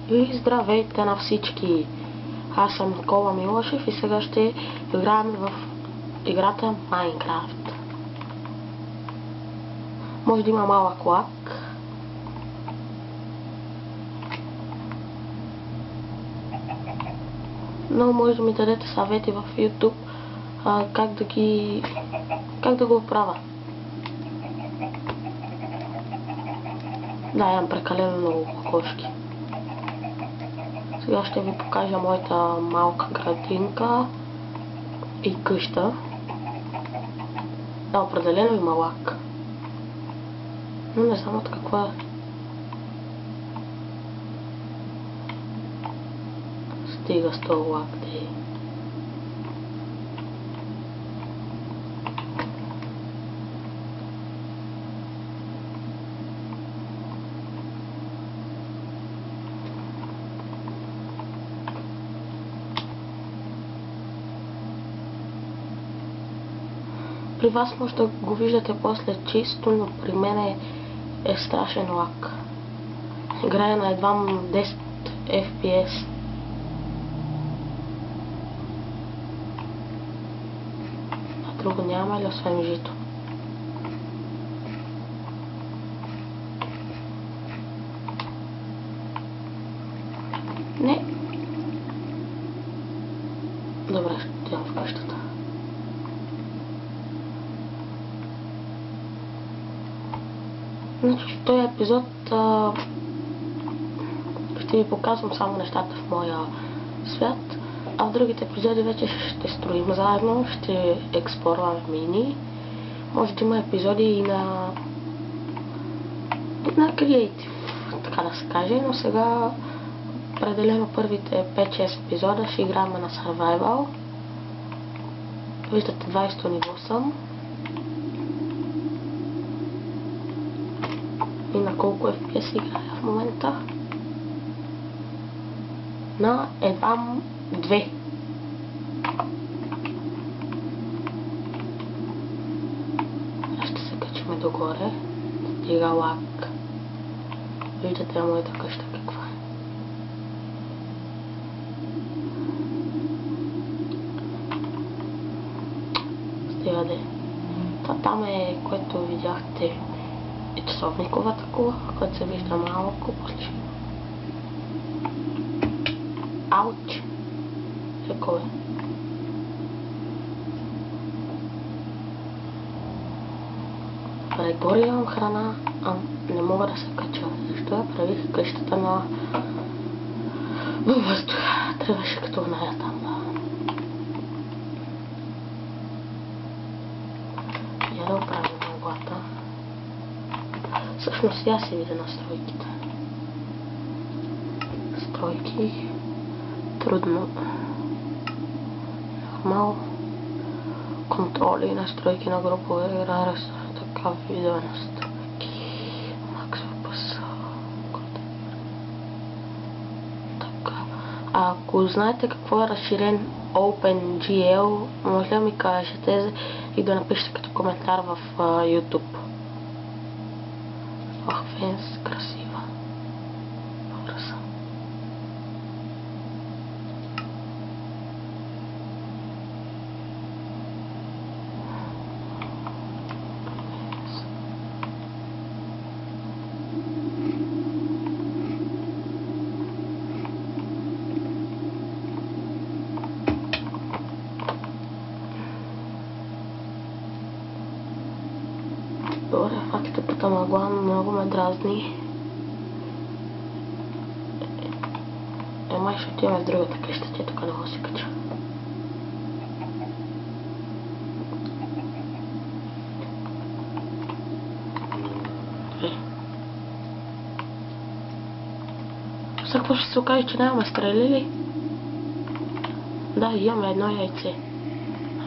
И здравейте на всички! Аз съм Никола Милошев и сега ще играем в играта Майнкрафт. Може да има малък лаг. Но може да ми дадете съвети в YouTube как да го правя. Да, имам прекалено много кокошки. Сега ще ви покажа моята малка градинка и къща. Да, определено има лак. Но не знам от какво е. Стига с този лак, де. При вас може да го виждате после чисто, но при мен е страшен лак. Играя на едва 10 FPS. А друго няма ли освен жито? Не. Добре, ще отидем в къщата. Значи в този епизод ще ви показвам само нещата в моя свят, а в другите епизоди вече ще строим заедно, ще експлорваме мини. Може да има епизоди и на креатив, така да се каже, но сега определено първите 5-6 епизода ще играем на Survival. Виждате 20 ниво съм. И на колко FPS играя в момента? На едва 2. Ще се качим догоре. Стига лак. Виждате моята къща каква е. Стига де. Там е, което видяхте, е часовниковата кула, която се вижда малко после. Ауч! Какво е? Горе имам храна, не мога да се кача. Защо я правих къщата на въздуха? Трябваше като оная там. Я да оправим глата. Всъщност я си видя настройките. Настройки. Трудно. Нормал. Контроли, настройки на групова игра, така видео настройки. Макс въпъс. Така. Ако знаете какво е разширен OpenGL, може да ми кажете и да напишете като коментар в YouTube. Ох, фенс, красива. Добра съм. Добре, фактата мъгла много ме дразни. Май ще отиваме в другата къща, тя тук не го се кача. Сега какво ще се окаже, че нямаме стрелили? Да, имаме едно яйце.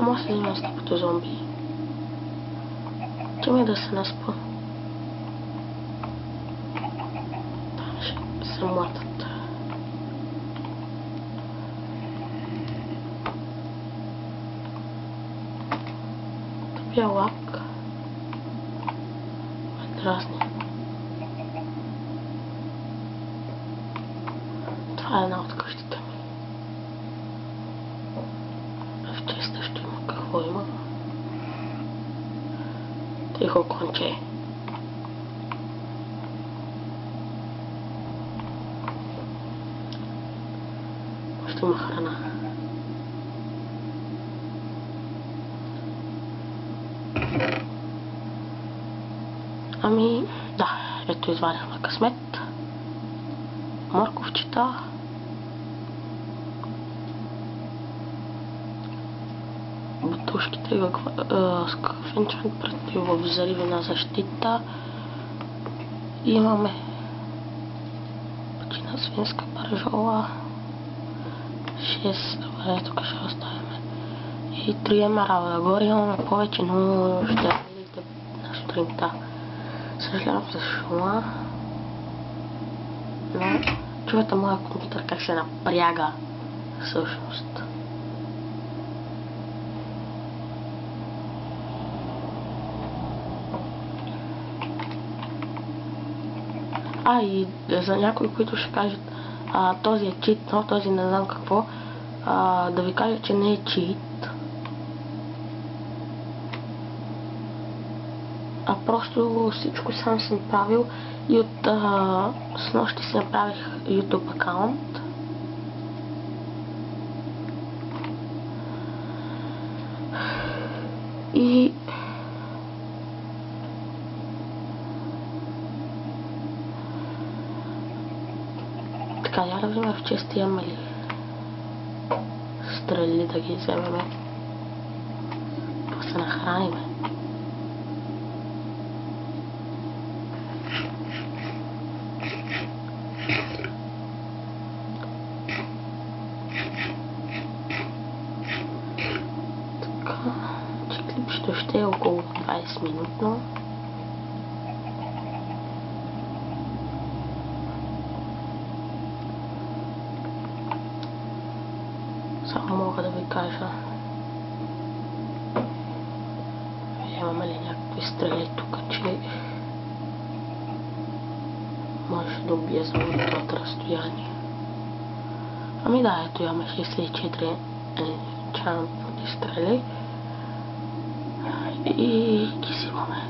Ама се взема като зомби. Чаме да се наспа. Там ще се млатат. Тъпия лак. Дразни. Това е една от къщите ми. В честа ще има какво има. Тихо конче. Ще има храна. Ами, да, ето извадихме късмет. Морковчета. Батушките с кафенчан противовзривна защита. Имаме пъчина свинска пържола. 6, добре, тук ще оставим. И 3 емералда. Нагоре имаме повече, но ще видите на сутринта. Съжалявам за шума. Но чувате моя компютър как се напряга всъщност. И за някои, които ще кажат този е чит, но този не знам какво, да ви кажа, че не е чит. Просто всичко сам съм правил и от снощи си направих YouTube акаунт. И така, я да видим в чести имаме ли стрели да ги вземеме. Да се нахраниме. Клипчето ще е около 20 минутно. Само мога да ви кажа, имаме ли някакви стрели тук, че може да убие за от разстояние. Ами да, ето имаме 64 енчантни стрели. И ги си имаме.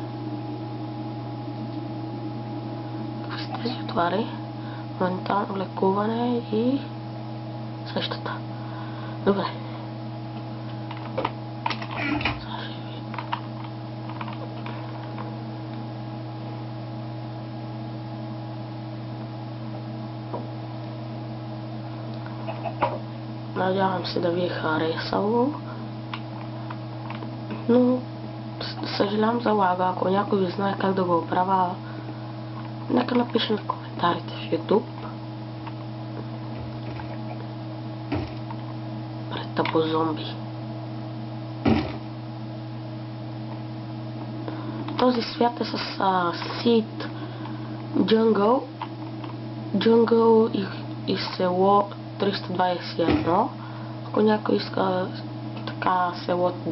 Какви са тези отвари? Моментално лекуване и същата. Добре. Сега ще ви... Надявам се да ви е харесало. Но съжалявам за лага, ако някой ви знае как да го оправя, нека напише в коментарите в YouTube. Пред тъпо зомби. Този свят е с Seed, Jungle и село 321. Ако някой иска така селото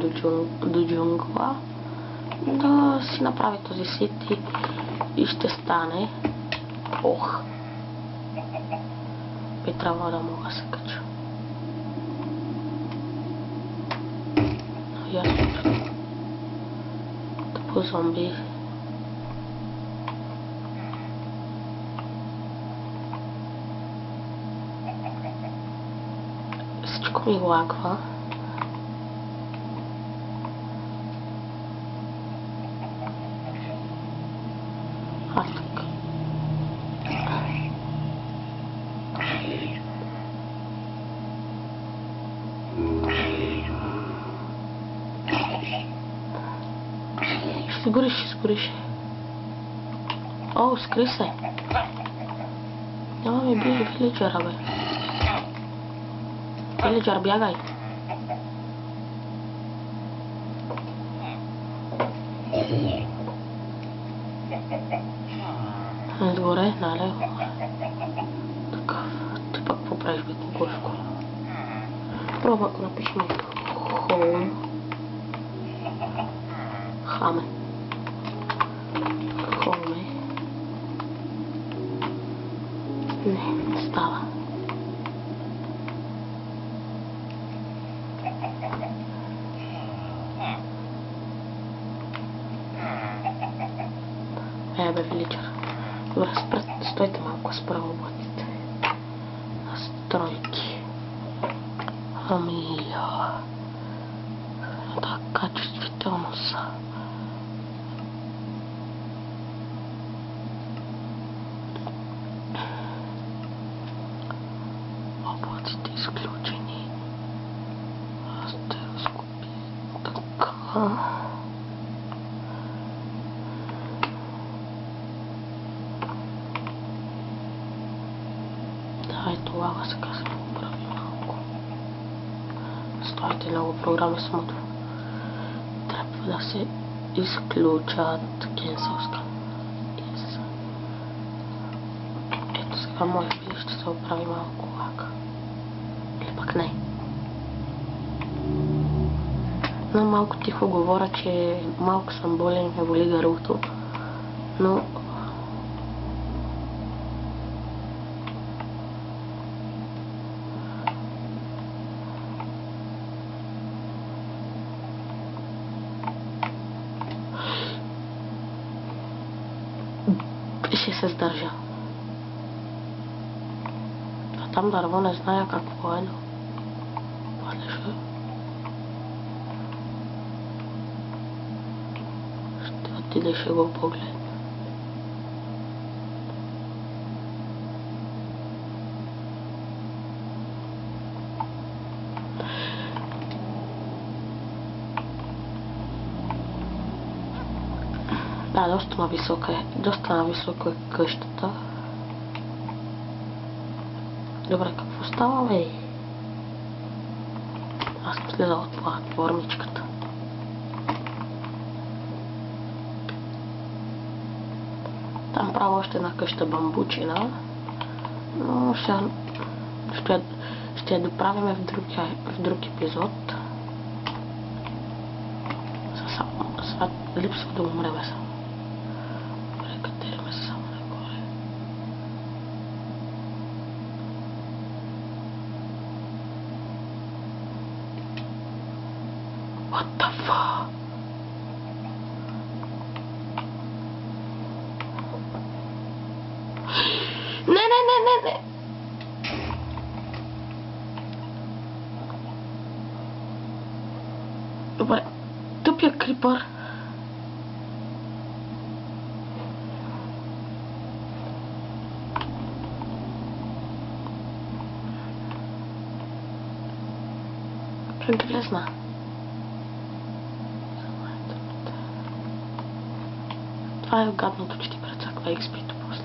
до джунгла, да си направи този сит и ще стане. Би трябва да мога да се кача. Ясно. Тъпо зомби. Всичко ми лагва. Така. Ще сгориш. О, скри се. Няма ми били вилиджера, бе. Вилиджер, бягай. Отгоре, налево. Така, ти пък какво правиш, бе, кукушко? Пробва, ако напишем home. Хаме. Home. Не става. превелича. Добре, стойте малко с правоботите. Настройки. Ами... така, чувствителност. Облаците изключени. Астероскопи. Така. Да, ето лава сега се го прави малко. Стойте, много програми самото. Трябва да се изключат cancel. Ето сега може би ще се оправи малко лак. Или пък не. Но малко тихо говоря, че малко съм болен и ме боли гърлото. Но ще се сдържа. А там дърво не зная какво е, но падеше. Ще отида и ще го погледна. Да, доста нависоко е къщата. Добре, какво става, бе? Аз съм слезал от платформичката. Там правя още една къща бамбучина, но ще я доправим в друг епизод. Сега липсва да умреме само. Прекатериме се само нагоре. What the fuck? Не. Добре, тъпия крипър. Преглезна. Това е гадното, че ти прецаква XP-то после.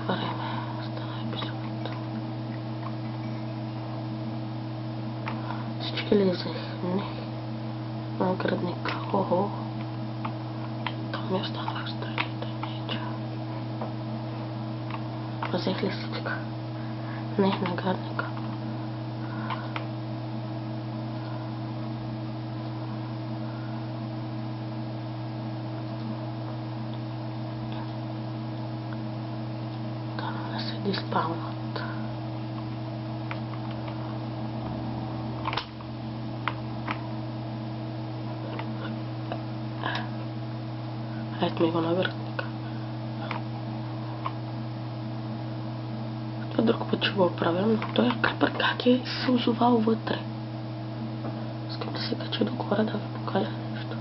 Време стана епизод. Всички ли взех? Не. Наградник. Охо. Там ми останах стрелите. Неча. Взех ли всичка? Не, наградника. Диспаунът. Ето ми го наградника. Това друг път ще го оправям, но той крипър как е се озовал вътре. Искам да се кача догоре да ви покажа нещо.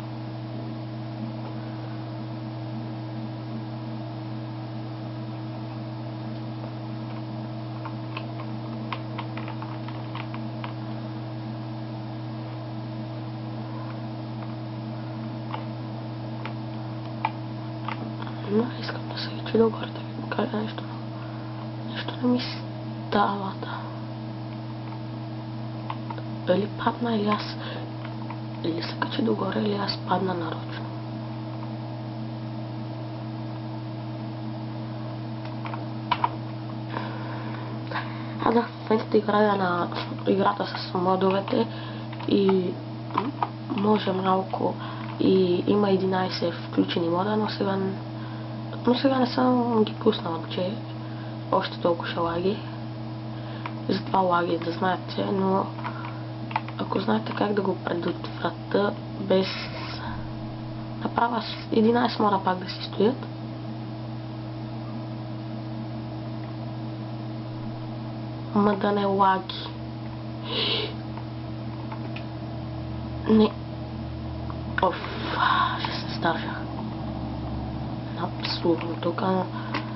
Но искам да се кача догоре да ви покажа нещо. Нещо не ми става, да. Дали падна или аз... Или се кача догоре, или аз падна нарочно. Аз да в момента играя на играта с модовете и може малко и има 11 включени мода, но сега не съм ги пуснал, че още толкова ще лаги. Затова лаги, да знаете, но ако знаете как да го предотвратя без Направя 11 мора пак да си стоят. Ма да не лаги. Не. Оф, ще се стържа. Абсурдно тук, но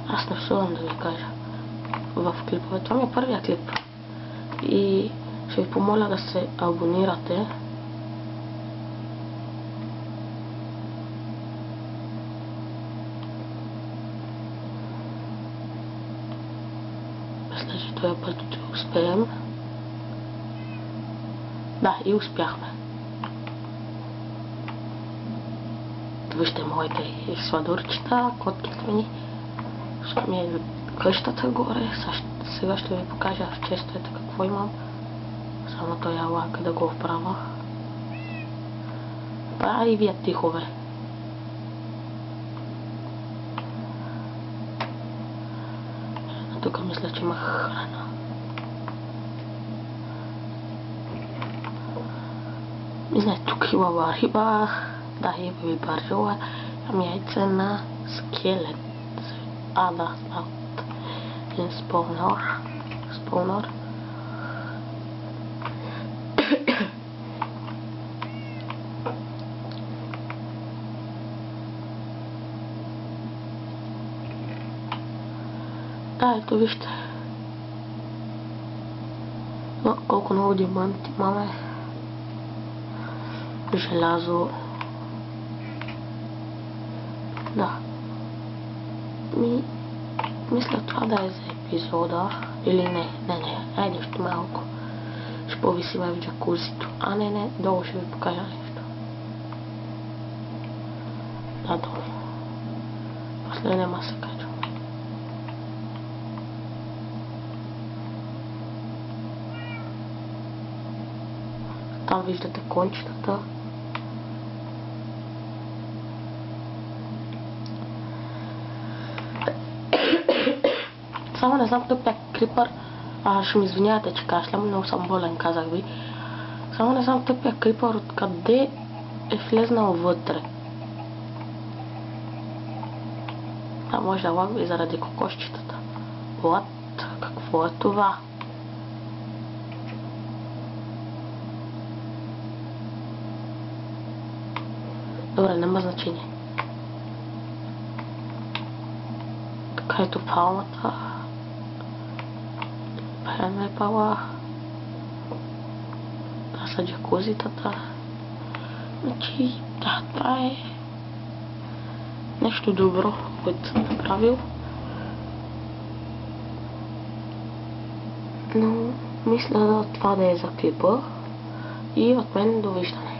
аз не всувам да ви кажа. В клипове. Това ми е първия клип. И ще ви помоля да се абонирате. Мисля, че този път ще успеем. Да, и успяхме. Вижте моите сладурчета, котките ми. Ще ми е къщата горе. Сега ще ви покажа в честовете какво имам. Само той лака да го оправя. И вие тихо, бе. Тук мисля, че има храна. Не знае, тук има риба. Да, има барила. Имам яйце на скелет. Да, един спонор. Да, ето вижте. Колко много диаманти имаме. Желязо. Да. Мисля това да е за епизода. Или не. Айде ще малко. Ще повисиме в джакузито. Не. Долу ще ви покажа нещо. Да, долу. После нема се качвам. Там виждате кончетата. Само не знам тъпия крипър. Ще ми извинявате, че кашлям, много съм болен, казах ви. Само не знам тъпия крипър откъде е влезнал вътре. Може да лагва и заради кокошчетата. What? Какво е това? Добре, няма значение. Така ето палмата. Пеме пала. Това са джакузитата. Значи, да, това е нещо добро, което съм направил. Но мисля това да е за клипа. И от мен довиждане.